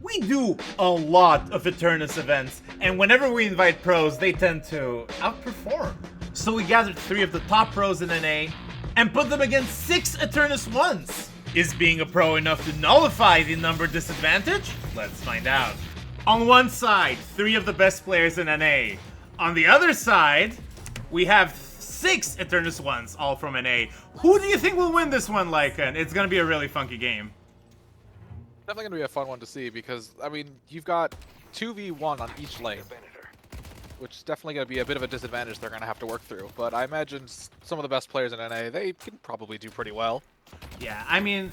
We do a lot of Eternus events, and whenever we invite pros, they tend to outperform. So we gathered 3 of the top pros in NA and put them against 6 Eternus ones. Is being a pro enough to nullify the number disadvantage? Let's find out. On one side, 3 of the best players in NA. On the other side, we have 6 Eternus ones, all from NA. Who do you think will win this one, Lycan? It's gonna be a really funky game. Definitely gonna be a fun one to see because, I mean, you've got 2v1 on each lane, which is definitely gonna be a bit of a disadvantage they're gonna have to work through. But I imagine some of the best players in NA, they can probably do pretty well. Yeah, I mean,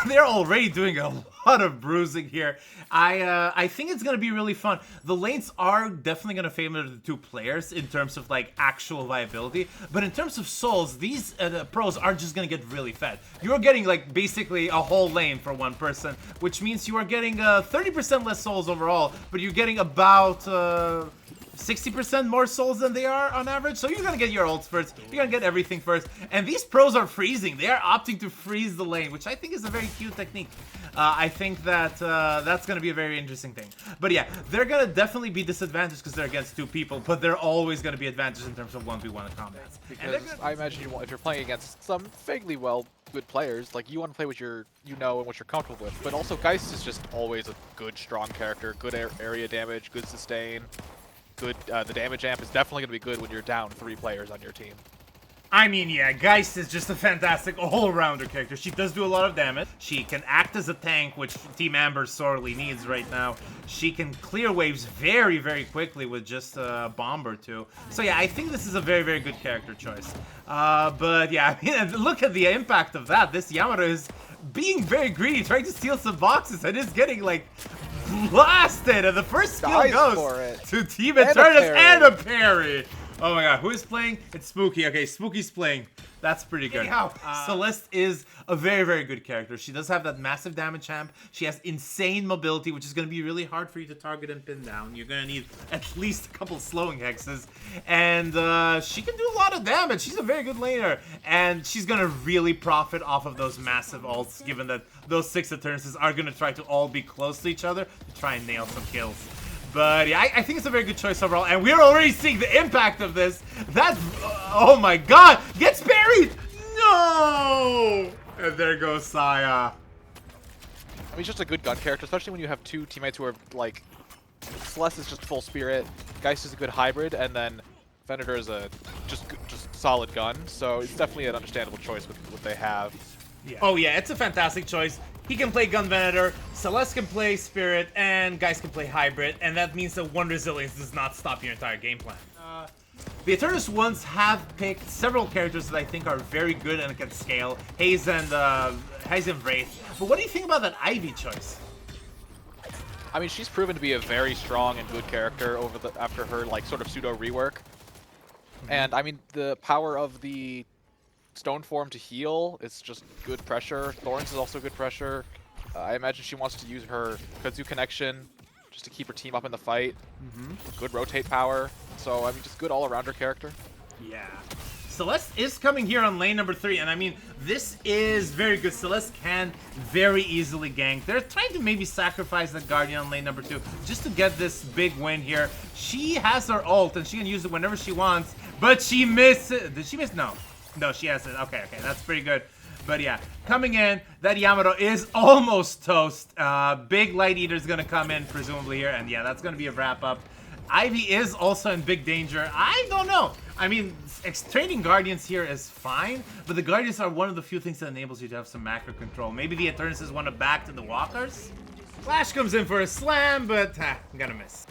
they're already doing a lot of bruising here. I think it's gonna be really fun. The lanes are definitely gonna favor the 2 players in terms of like actual viability, but in terms of souls, these pros are just gonna get really fed. You're getting like basically a whole lane for 1 person, which means you are getting 30% less souls overall, but you're getting about 60% more souls than they are on average, so you're gonna get your ults first, you're gonna get everything first, and these pros are freezing. They are opting to freeze the lane, which I think is a very cute technique. I think that that's gonna be a very interesting thing. But yeah, they're gonna definitely be disadvantaged because they're against 2 people, but they're always gonna be advantaged in terms of 1v1 in combat. Because I imagine if you're playing against some vaguely good players, like you want to play what and what you're comfortable with, but also Geist is just always a good, strong character, good area damage, good sustain. Good, the damage amp is definitely going to be good when you're down 3 players on your team. I mean, yeah, Geist is just a fantastic all-rounder character. She does do a lot of damage. She can act as a tank, which Team Amber sorely needs right now. She can clear waves very, very quickly with just a bomb or 2. So yeah, I think this is a very, very good character choice. But yeah, I mean, look at the impact of that. This Yamato is being very greedy, trying to steal some boxes, and is getting, like, blasted, and the first skill goes to Team Eternus and a parry. Oh my god, who is playing? It's Spooky. Okay, Spooky's playing. That's pretty good. Anyhow, Celeste is a very, very good character. She does have that massive damage amp. She has insane mobility, which is going to be really hard for you to target and pin down. You're going to need at least a couple slowing hexes. And she can do a lot of damage. She's a very good laner. And she's going to really profit off of those massive ults, given that those 6 Eternuses are going to try to all be close to each other to try and nail some kills. But yeah, I think it's a very good choice overall, and we're already seeing the impact of this. That, oh my god, gets buried! No! And there goes Saya. I mean, he's just a good gun character, especially when you have 2 teammates who are like, Celeste is just full spirit, Geist is a good hybrid, and then Venator is a just solid gun. So it's definitely an understandable choice with what they have. Yeah. Oh yeah, it's a fantastic choice. He can play Gun Venator, Celeste can play Spirit, and Geist can play Hybrid, and that means that 1 Resilience does not stop your entire game plan. The Eternus ones have picked several characters that I think are very good and can scale, Haze and Wraith. But what do you think about that Ivy choice? I mean, she's proven to be a very strong and good character after her like sort of pseudo rework. And I mean, the power of the Stone form to heal, it's just good pressure. Thorns is also good pressure. I imagine she wants to use her Kudzu connection just to keep her team up in the fight. Good rotate power. So, I mean, just good all-arounder character. Yeah. Celeste is coming here on lane number 3, and I mean, this is very good. Celeste can very easily gank. They're trying to maybe sacrifice the Guardian on lane number 2 just to get this big win here. She has her ult, and she can use it whenever she wants, but she misses. Did she miss? No. No, she has it. Okay, that's pretty good. But yeah, coming in, that Yamato is almost toast. Big Light Eater's gonna come in, presumably here, and yeah, that's gonna be a wrap-up. Ivy is also in big danger. I don't know. I mean, trading Guardians here is fine, but the Guardians are one of the few things that enables you to have some macro control. Maybe the Eternuses want to back to the Walkers? Flash comes in for a slam, but I'm gonna miss.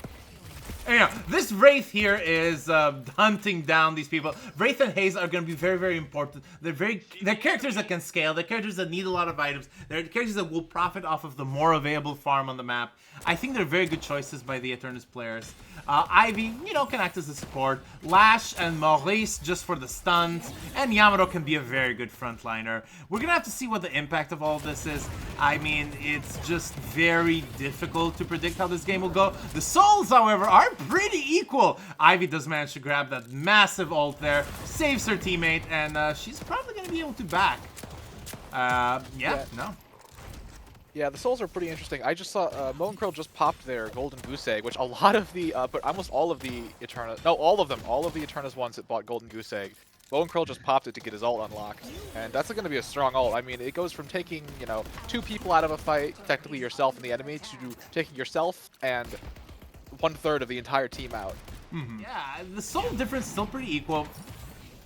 Anyhow, this Wraith here is hunting down these people. Wraith and Haze are going to be very, very important. They're characters that can scale. They're characters that need a lot of items. They're characters that will profit off of the more available farm on the map. I think they're very good choices by the Eternus players. Ivy, you know, can act as a support. Lash and Maurice just for the stuns. And Yamato can be a very good frontliner. We're going to have to see what the impact of all of this is. I mean, it's just very difficult to predict how this game will go. The souls, however, are pretty equal. Ivy does manage to grab that massive ult there, saves her teammate, and she's probably going to be able to back. Yeah, Yeah, the souls are pretty interesting. I just saw Mo and Krill just popped their golden goose egg, which a lot of the, but almost all of the Eternus, no, all of them, all of the Eternus ones that bought golden goose egg, Mo and Krill just popped it to get his ult unlocked, and that's going to be a strong ult. I mean, it goes from taking, you know, 2 people out of a fight, technically yourself and the enemy, to taking yourself and 1/3 of the entire team out. Mm-hmm. Yeah, the soul difference is still pretty equal.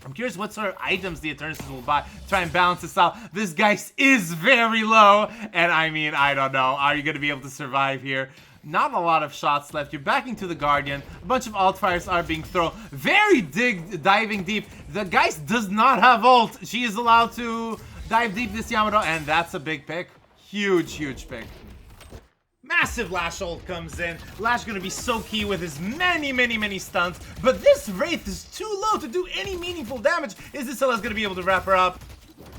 I'm curious what sort of items the Eternuses will buy. Try and balance this out. This guy is very low, and I mean, I don't know. Are you going to be able to survive here? Not a lot of shots left. You're backing to the Guardian. A bunch of alt fires are being thrown. Very diving deep. The Geist does not have ult. She is allowed to dive deep this Yamato, and that's a big pick. Huge, huge pick. Massive Lash ult comes in. Lash gonna be so key with his many stuns, but this Wraith is too low to do any meaningful damage. Is this Celeste gonna be able to wrap her up?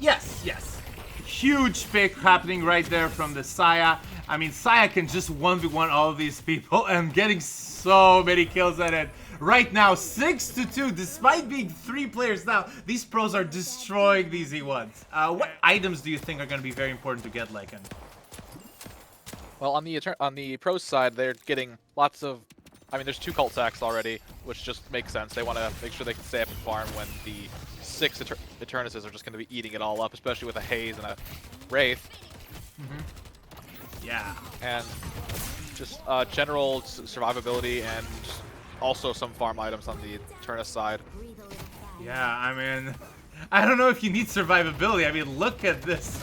Yes, yes. Huge pick happening right there from the Saya. I mean, Saya can just 1v1 all of these people and getting so many kills at it. Right now, 6-2, despite being 3 players now, these pros are destroying these E1s. What items do you think are gonna be very important to get, Lycan? Well, on the pros side, they're getting lots of. I mean, there's 2 cult sacks already, which just makes sense. They want to make sure they can stay up and farm when the 6 Eternuses are just going to be eating it all up, especially with a Haze and a Wraith. Mm-hmm. Yeah. And just general survivability and also some farm items on the Eternus side. Yeah, I mean, I don't know if you need survivability. I mean, look at this.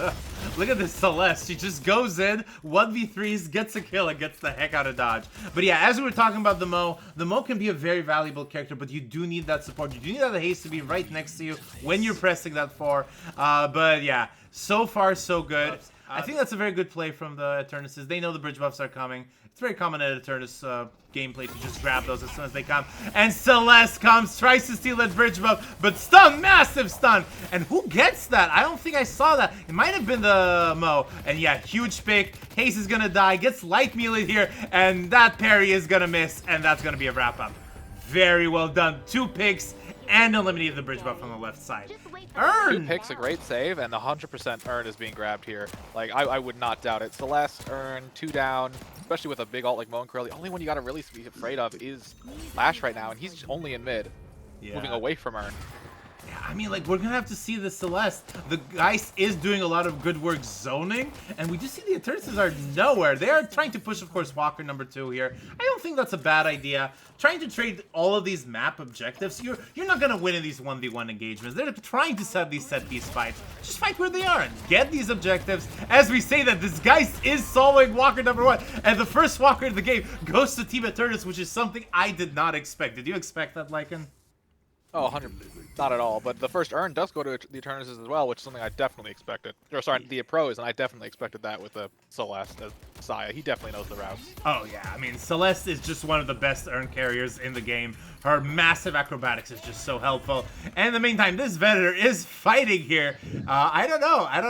Look at this Celeste. She just goes in, 1v3s, gets a kill, and gets the heck out of dodge. But yeah, as we were talking about the Mo can be a very valuable character, but you do need that support. You do need that haste to be right next to you when you're pressing that 4. But yeah, so far so good. I think that's a very good play from the Eternuses. They know the bridge buffs are coming. It's very common at Eternus gameplay to just grab those as soon as they come. And Celeste comes, tries to steal that bridge buff, but stun, massive stun. And who gets that? I don't think I saw that. It might have been the Mo. And yeah, huge pick. Haze is gonna die, gets light melee here, and that parry is gonna miss, and that's gonna be a wrap up. Very well done. 2 picks and eliminated the bridge buff on the left side. Earn! 2 picks, a great save, and the 100% Earn is being grabbed here. Like, I would not doubt it. Celeste, Earn, 2 down, especially with a big ult like Mo and Krill. The only one you gotta really be afraid of is Lash right now, and he's only in mid, moving away from Earn. Yeah, I mean, like, we're gonna have to see the Celeste. The Geist is doing a lot of good work zoning, and we just see the Eternuses are nowhere. They are trying to push, of course, Walker #2 here. I don't think that's a bad idea. Trying to trade all of these map objectives, you're not gonna win in these 1v1 engagements. They're trying to set these set-piece fights. Just fight where they are and get these objectives. As we say that, this Geist is soloing Walker #1, and the first Walker in the game goes to Team Eternus, which is something I did not expect. Did you expect that, Lycan? Oh, 100%. Not at all, but the first Earn does go to the Eternuses as well, which is something I definitely expected. Or sorry, the pros, and I definitely expected that with the Celeste as Saya. He definitely knows the routes. Oh yeah, I mean, Celeste is just one of the best Earn carriers in the game. Her massive acrobatics is just so helpful. And in the meantime, this Venator is fighting here. I don't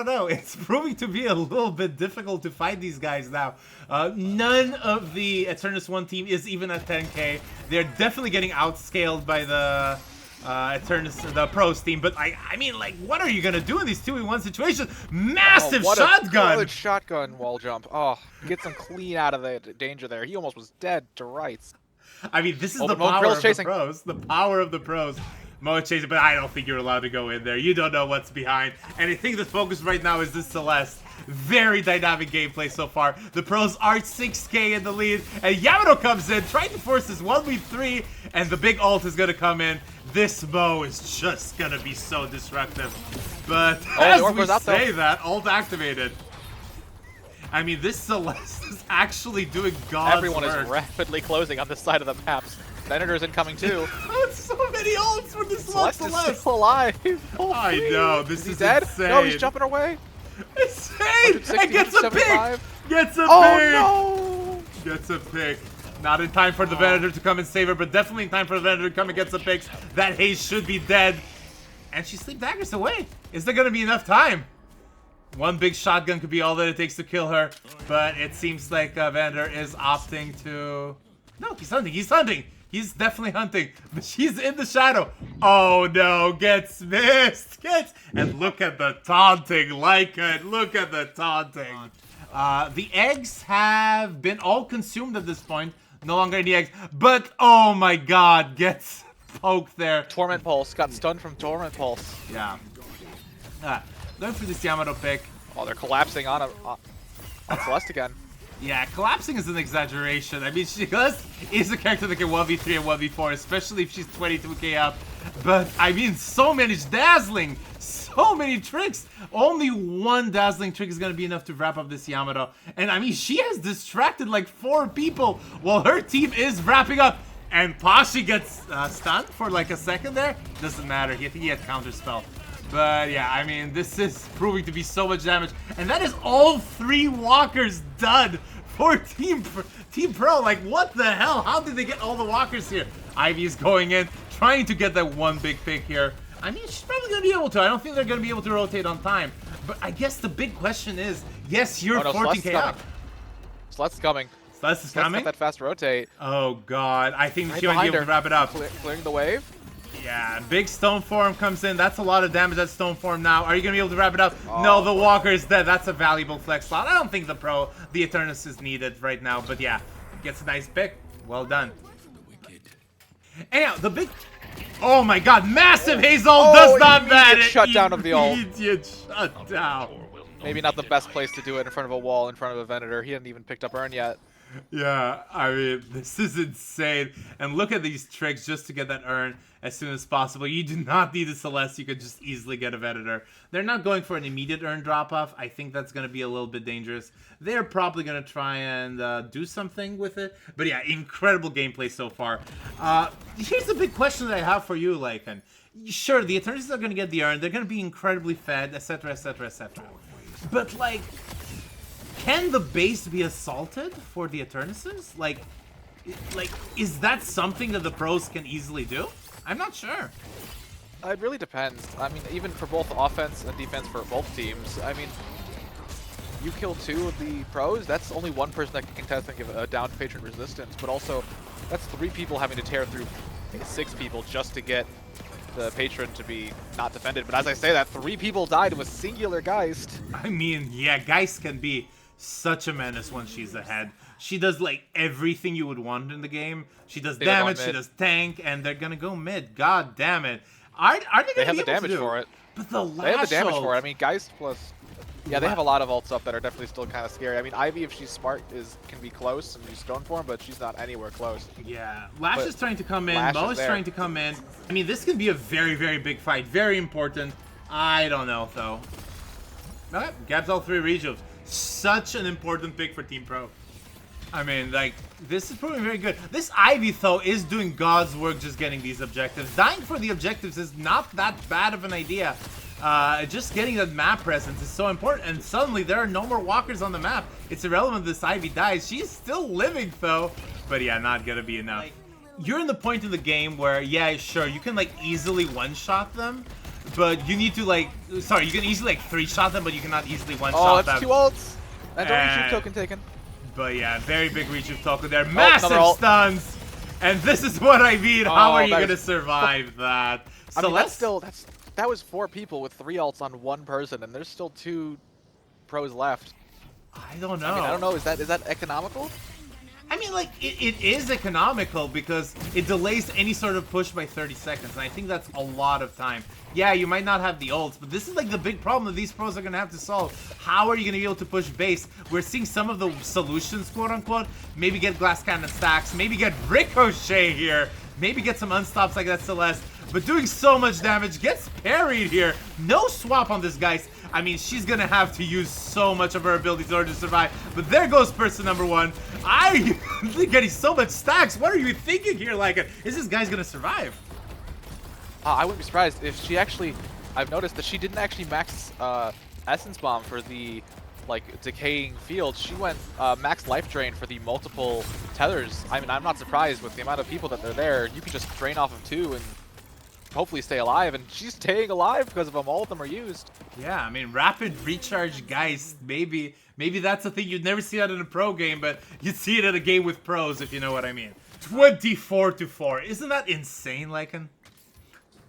know. It's proving to be a little bit difficult to fight these guys now. None of the Eternus 1 team is even at 10k. They're definitely getting outscaled by the Eternus, the pros team, but I mean, like, what are you gonna do in these 2v1 situations? Massive shotgun! A good shotgun wall jump. Oh, gets him clean out of the danger there. He almost was dead to rights. I mean, this is the power of the pros. The power of the pros. Mo is chasing, but I don't think you're allowed to go in there. You don't know what's behind. And I think the focus right now is this Celeste. Very dynamic gameplay so far. The pros are 6k in the lead, and Yamato comes in, trying to force this 1v3, and the big ult is gonna come in. This Mo is just gonna be so disruptive. But as we say that, ult activated. I mean, this Celeste is actually doing God's Everyone work. is rapidly closing on this side of the maps. Venator's incoming too. Oh, so many ults for this Celeste. Is still alive. I know, this is dead? insane. No, he's jumping away. Insane! And gets a pick! Gets a pick! Oh no! Gets a pick. Not in time for the Venator to come and save her, but definitely in time for the Venator to come and get some picks. That Haze should be dead. And she sleep daggers away. Is there going to be enough time? One big shotgun could be all that it takes to kill her, but it seems like Venator is opting to... No, he's hunting. He's hunting. He's definitely hunting, but she's in the shadow. Oh no, gets missed. And look at the taunting, Lycan. Look at the taunting. The eggs have been all consumed at this point. No longer any eggs. But, oh my god, gets poked there. Torment Pulse. Got stunned from Torment Pulse. Yeah. Going for this Yamato pick. Oh, they're collapsing on Celeste again. Yeah, collapsing is an exaggeration. I mean, Celeste is a character that can 1v3 and 1v4, especially if she's 22k up. But, I mean, so many dazzling, so many tricks. Only one dazzling trick is going to be enough to wrap up this Yamato. And, I mean, she has distracted like 4 people while her team is wrapping up. And Pashi gets stunned for like a second there. Doesn't matter. I think he had counterspell. But yeah, I mean, this is proving to be so much damage. And that is all 3 walkers done for Team Pro. Like, what the hell? How did they get all the walkers here? Ivy's going in, trying to get that one big pick here. I mean, she's probably going to be able to. I don't think they're going to be able to rotate on time. But I guess the big question is, yes, you're 14k up. Celeste's coming. Celeste is coming? Got that fast rotate. Oh, God. I think Right she might be able to wrap it up. Clearing the wave. Yeah, big stone form comes in. That's a lot of damage at stone form now. Are you going to be able to wrap it up? Oh, no, the walker is dead. That's a valuable flex slot. I don't think the Eternus is needed right now. But yeah, gets a nice pick. Well done. Anyhow, the big... Oh my god, massive Hazel does not matter. Shutdown of the ult. Immediate shutdown. Maybe not the best place to do it in front of a wall, in front of a Venator. He hadn't even picked up Urn yet. Yeah, I mean, this is insane. And look at these tricks just to get that Urn as soon as possible. You do not need a Celeste. You could just easily get a Venator. They're not going for an immediate Urn drop-off. I think that's going to be a little bit dangerous. They're probably going to try and do something with it. But yeah, incredible gameplay so far. Here's the big question that I have for you, Lycan. Sure, the Eternus are going to get the Urn. They're going to be incredibly fed, etc., etc., etc. But, like... Can the base be assaulted for the Eternuses? Like, is that something that the pros can easily do? I'm not sure. It really depends. I mean, even for both offense and defense for both teams, I mean, you kill 2 of the pros, that's only 1 person that can contest and give a down patron resistance, but also that's 3 people having to tear through 6 people just to get the patron to be not defended. But as I say that, 3 people died with singular Geist. I mean, yeah, Geist can be such a menace when she's ahead. She does like everything you would want in the game. She does damage, she does tank, and they're gonna go mid. God damn it. Are they gonna They have be the able damage to do? for it. But the last They have the damage ult- for it. I mean, Geist plus... Yeah, they have a lot of ults up that are definitely still kind of scary. I mean, Ivy, if she's smart, can be close and use Stone Form, but she's not anywhere close. Yeah, Lash But is trying to come in, Lash Mo is is trying to come in. I mean, this can be a very, very big fight. Very important. I don't know, though. Okay, Gabs all 3 rejuves. Such an important pick for Team Pro. I mean, like, this is proving very good. This Ivy, though, is doing God's work just getting these objectives. Dying for the objectives is not that bad of an idea. Just getting that map presence is so important. And suddenly, there are no more walkers on the map. It's irrelevant this Ivy dies. She's still living, though. But yeah, not gonna be enough. You're in the point of the game where, yeah, sure, you can, like, easily one-shot them. But you need to, like, sorry, you can easily, like, 3-shot them, but you cannot easily one-shot them. Oh, that's 2 ults! And don't reshoot token taken. But yeah, very big reach of token there. Massive stuns! And this is what I mean. How are you going to survive that? I mean, that was 4 people with 3 ults on 1 person, and there's still 2 pros left. I don't know. I mean, I don't know. Is that economical? I mean, like, it is economical because it delays any sort of push by 30 seconds, and I think that's a lot of time. Yeah, you might not have the ults, but this is, like, the big problem that these pros are going to have to solve. How are you going to be able to push base? We're seeing some of the solutions, quote-unquote. Maybe get glass cannon stacks, maybe get Ricochet here, maybe get some unstops like that Celeste. But doing so much damage, gets parried here. No swap on this, guys. I mean, she's gonna have to use so much of her abilities in order to survive. But there goes person number 1. They're getting so much stacks. What are you thinking here, like? Is this guy's gonna survive? I wouldn't be surprised if she actually... I've noticed that she didn't actually max Essence Bomb for the, like, decaying field. She went max life drain for the multiple tethers. I mean, I'm not surprised with the amount of people that are there. You can just drain off of 2 and hopefully stay alive, and she's staying alive because of them. All of them are used. Yeah, I mean, rapid recharge Geist. Maybe that's a thing you'd never see that in a pro game, but you'd see it in a game with pros, if you know what I mean. 24-4. Isn't that insane, Lycan?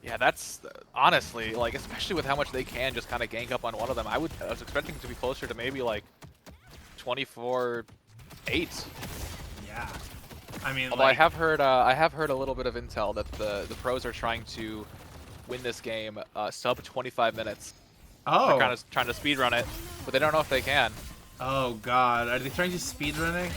Yeah, that's honestly, like, especially with how much they can just kind of gank up on one of them. I was expecting it to be closer to maybe like 24-8. Yeah. I mean, Although like, I have heard a little bit of intel that the pros are trying to win this game sub 25 minutes. They're kind of trying to speedrun it, but they don't know if they can. Oh god, are they trying to speedrunning?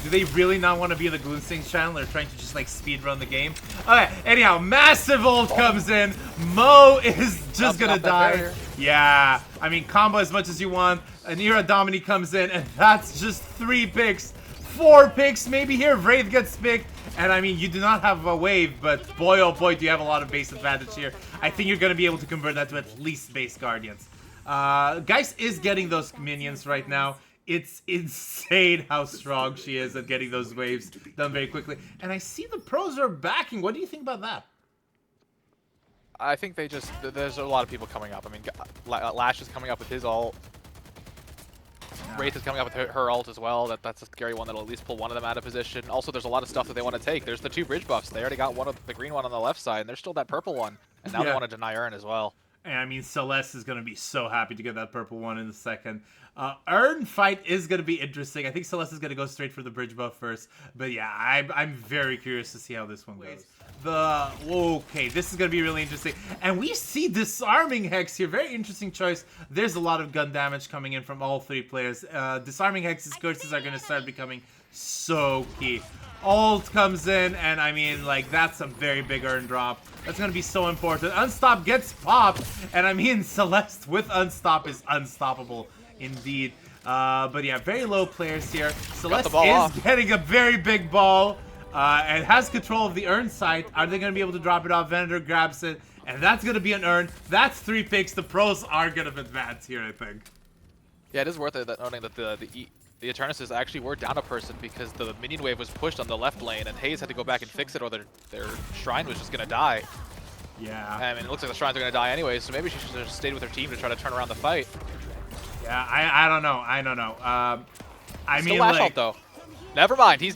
Do they really not want to be in the GlutenSnake channel? They're trying to just like speedrun the game. Okay, anyhow, massive ult comes in. Mo is just gonna die. Yeah, I mean, combo as much as you want. Anira Domini comes in, and that's just 3 picks. 4 picks maybe here. Wraith gets picked. And I mean, you do not have a wave, but boy oh boy do you have a lot of base advantage here. I think you're going to be able to convert that to at least base Guardians. Geist is getting those minions right now. It's insane how strong she is at getting those waves done very quickly. And I see the pros are backing. What do you think about that? I think there's a lot of people coming up. I mean, Lash is coming up with his ult. Wraith is coming up with her ult as well. That's a scary one that'll at least pull one of them out of position. Also, there's a lot of stuff that they want to take. There's the 2 bridge buffs. They already got one of the green one on the left side, and there's still that purple one. And now they want to deny Urn as well. And I mean, Celeste is going to be so happy to get that purple one in a second. Urn fight is going to be interesting. I think Celeste is going to go straight for the bridge buff first. But yeah, I'm very curious to see how this one goes. Okay, this is going to be really interesting. And we see Disarming Hex here. Very interesting choice. There's a lot of gun damage coming in from all 3 players. Disarming Hex's curses are going to start becoming so key. Ult comes in, and I mean, like, that's a very big Urn drop. That's going to be so important. Unstop gets popped, and I mean, Celeste with Unstop is unstoppable indeed. But yeah, very low players here. Celeste is getting a very big ball. And has control of the Urn site. Are they going to be able to drop it off? Venator grabs it, and that's going to be an Urn. That's 3 picks. The pros are going to advance here, I think. Yeah, it is worth it noting that the Eternuses actually were down a person because the minion wave was pushed on the left lane, and Hayes had to go back and fix it, or their shrine was just going to die. Yeah. I mean, it looks like the shrines are going to die anyway, so maybe she should have just stayed with her team to try to turn around the fight. Yeah, I don't know. I don't know. I mean, Lash like... ult, though. Never mind, he's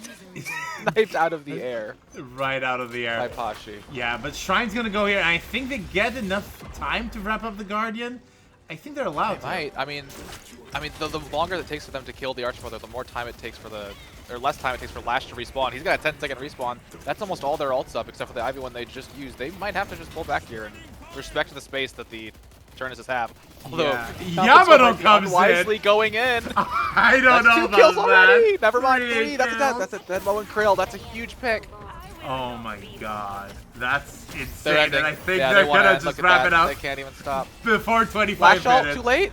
sniped out of the air. Right out of the air. By Pashi. Yeah, but Shrine's gonna go here, and I think they get enough time to wrap up the Guardian. I think they're allowed to. Might. I mean, the longer it takes for them to kill the Archbrother, the more time it takes for or less time it takes for Lash to respawn. He's got a 10-second respawn. That's almost all their ults up, except for the Ivy one they just used. They might have to just pull back here and respect the space that the Eternuses have. Although Yamato comes wisely going in. I don't know 2 about kills already. that. Never mind, 3. That's a death. That's a dead Mo and Krill. That's a huge pick. Oh my god, that's insane. And I think they're gonna just wrap it up. They can't even stop. Before 25 Flash minutes. ult, too late?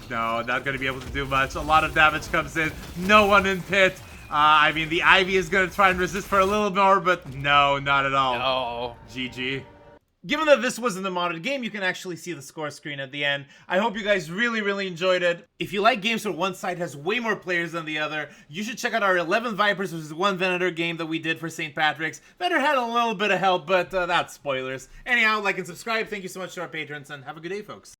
No, not gonna be able to do much. A lot of damage comes in. No one in pit. I mean, the Ivy is gonna try and resist for a little more, but no, not at all. No. GG. Given that this wasn't a modded game, you can actually see the score screen at the end. I hope you guys really enjoyed it. If you like games where one side has way more players than the other, you should check out our 11 Vipers vs 1 Venator game that we did for St. Patrick's. Venator had a little bit of help, but that's spoilers. Anyhow, like and subscribe. Thank you so much to our patrons, and have a good day, folks.